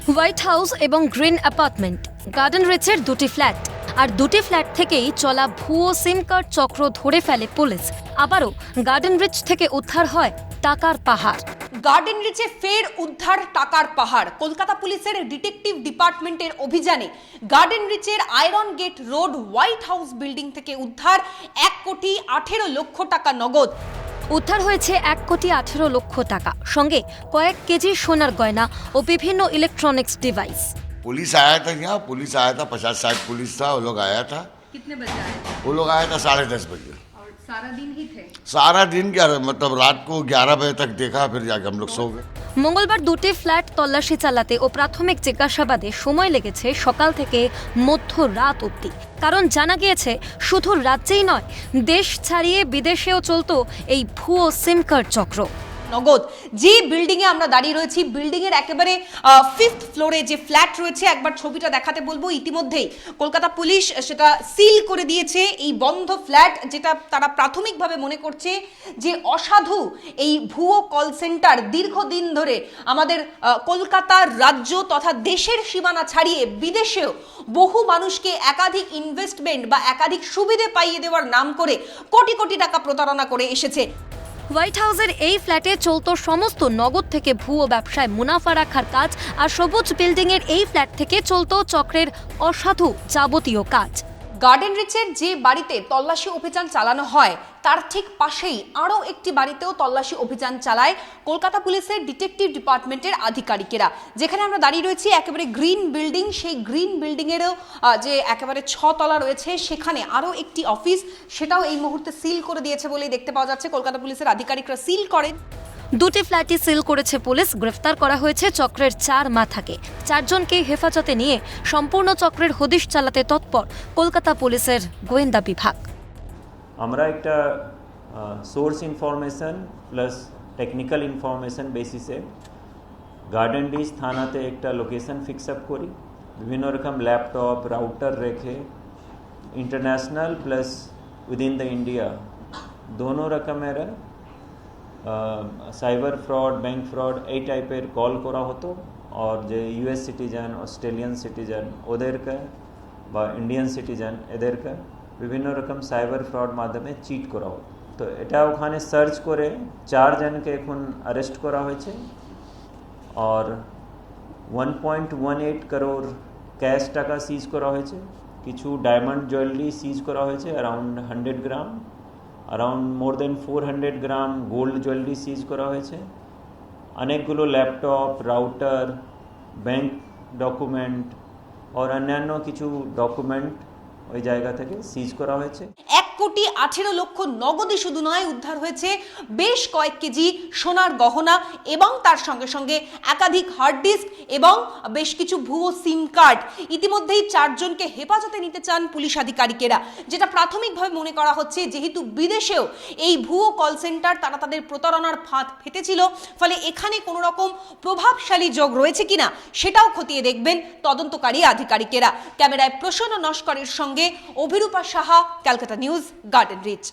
White house এবং green apartment, garden রিচের দুটি flat, আর দুটি ফ্ল্যাট থেকেই চলা ভুয়ো সিম কার্ড চক্র ধরে ফেলে পুলিশ। আবারও গার্ডেন রিচ থেকে উদ্ধার হয় টাকার পাহাড়। গার্ডেন রিচে ফের উদ্ধার টাকার পাহাড়। কলকাতা পুলিশের ডিটেকটিভ ডিপার্টমেন্টের অভিযানে গার্ডেন রিচের iron gate road white house building থেকে উদ্ধার 1,18,00,000 টাকা নগদ। উদ্ধার হয়েছে 1,18,00,000 টাকা, সঙ্গে কয়েক কেজি সোনার গয়না ও বিভিন্ন ইলেকট্রনিক্স ডিভাইস। पुलिस आया था यहाँ, पुलिस आया था, 50-60 पुलिस था, वो लोग आया था। कितने बजे आए थे? वो लोग आया था 10:30 बजे। और सारा दिन ही थे? सारा दिन क्या, मतलब रात को 11 बजे तक देखा, फिर जाके हम लोग सो गए। মঙ্গলবার দুটি ফ্ল্যাট তল্লাশি চালাতে ও প্রাথমিক জিজ্ঞাসাবাদে সময় লেগেছে সকাল থেকে মধ্যরাত অবধি। কারণ জানা গিয়েছে শুধু রাজ্যেই নয়, দেশ ছাড়িয়ে বিদেশেও চলতো এই ভুয়ো সিম কার্ড চক্র। নগদ যে বিল্ডিং এ আমরা দাঁড়িয়ে রয়েছি, বিল্ডিং এর একেবারে 5th ফ্লোরে যে ফ্ল্যাট রয়েছে, একবার ছবিটা দেখাতে বলবো। ইতিমধ্যেই কলকাতা পুলিশ সেটা সিল করে দিয়েছে এই বন্ধ ফ্ল্যাট, যেটা তারা প্রাথমিকভাবে মনে করছে যে অসাধু এই ভুয়ো কল সেন্টার দীর্ঘদিন ধরে আমাদের কলকাতার রাজ্য তথা দেশের সীমানা ছাড়িয়ে বিদেশেও বহু মানুষকে একাধিক ইনভেস্টমেন্ট বা একাধিক সুবিধে পাইয়ে দেওয়ার নাম করে কোটি কোটি টাকা প্রতারণা করে এসেছে। হোয়াইট হাউসের এই ফ্ল্যাটে চলতো সমস্ত নগদ থেকে ভুয়ো ব্যবসায় মুনাফা রাখার কাজ, আর সবুজ বিল্ডিং এর এই ফ্ল্যাট থেকে চলতো চক্রের অসাধু যাবতীয় কাজ। গার্ডেন রিচের যে বাড়িতে তল্লাশি অভিযান চালানো হয় তার ঠিক পাশেই আরও একটি বাড়িতেও তল্লাশি অভিযান চালায় কলকাতা পুলিশের ডিটেকটিভ ডিপার্টমেন্টের আধিকারিকেরা। যেখানে আমরা দাঁড়িয়ে রয়েছি একেবারে গ্রিন বিল্ডিং, সেই গ্রিন বিল্ডিংয়েরও যে একেবারে 6 তলা রয়েছে, সেখানে আরও একটি অফিস, সেটাও এই মুহূর্তে সিল করে দিয়েছে বলেই দেখতে পাওয়া যাচ্ছে। কলকাতা পুলিশের আধিকারিকরা সিল করেন। দুটি ফ্ল্যাটই সিল করেছে পুলিশ। গ্রেফতার করা হয়েছে চক্রের 4 মাথাকে। 4 জনকে হেফাজতে নিয়ে সম্পূর্ণ চক্রের হদিশ চালাতে তৎপর কলকাতা পুলিশের গোয়েন্দা বিভাগ। আমরা একটা source information plus technical information বেসিসে গার্ডেন রিচ থানাতে একটা লোকেশন ফিক্স আপ করি। বিভিন্ন রকম ল্যাপটপ রাউটার রেখে international plus within the India দোনো রকমের সাইবার ফ্রড, ব্যাঙ্ক ফ্রড এই টাইপের কল করা হতো। আর যে ইউএস সিটিজেন, অস্ট্রেলিয়ান সিটিজেন ওদেরকে বা ইন্ডিয়ান সিটিজেন এদেরকে বিভিন্ন রকম সাইবার ফ্রড মাধ্যমে চিট করা হতো। তো এটা ওখানে সার্চ করে 4 জনকে এখন অ্যারেস্ট করা হয়েছে। আর 1.18 crore ক্যাশ টাকা সিজ করা হয়েছে। কিছু ডায়মন্ড জুয়েলারি সিজ করা হয়েছে, অ্যারাউন্ড 100 গ্রাম। অ্যারাউন্ড মোর দেন 400 গ্রাম গোল্ড জুয়েলারি সিজ করা হয়েছে। অনেকগুলো ল্যাপটপ, রাউটার, ব্যাংক ডকুমেন্ট আর অন্যান্য কিছু ডকুমেন্ট ওই জায়গা থেকে সিজ করা হয়েছে। 1,18,00,000 নগদই শুধু নয়, উদ্ধার হয়েছে বেশ কয়েক কেজি সোনার গহনা এবং তার সঙ্গে সঙ্গে একাধিক হার্ড ডিস্ক এবং বেশ কিছু ভুয়ো সিম কার্ড। ইতিমধ্যেই 4 জনকে হেফাজতে নিতে চান পুলিশ আধিকারিকেরা, যেটা প্রাথমিকভাবে মনে করা হচ্ছে যেহেতু বিদেশেও এই ভুয়ো কল সেন্টার তারা তাদের প্রতারণার ফাঁদ পেতেছিল, ফলে এখানে কোনো রকম প্রভাবশালী যোগ রয়েছে কিনা সেটাও খতিয়ে দেখবেন তদন্তকারী আধিকারিকেরা। ক্যামেরায় প্রসন্ন নস্করের সঙ্গে Abhirupa Saha, Calcutta News, Garden rich.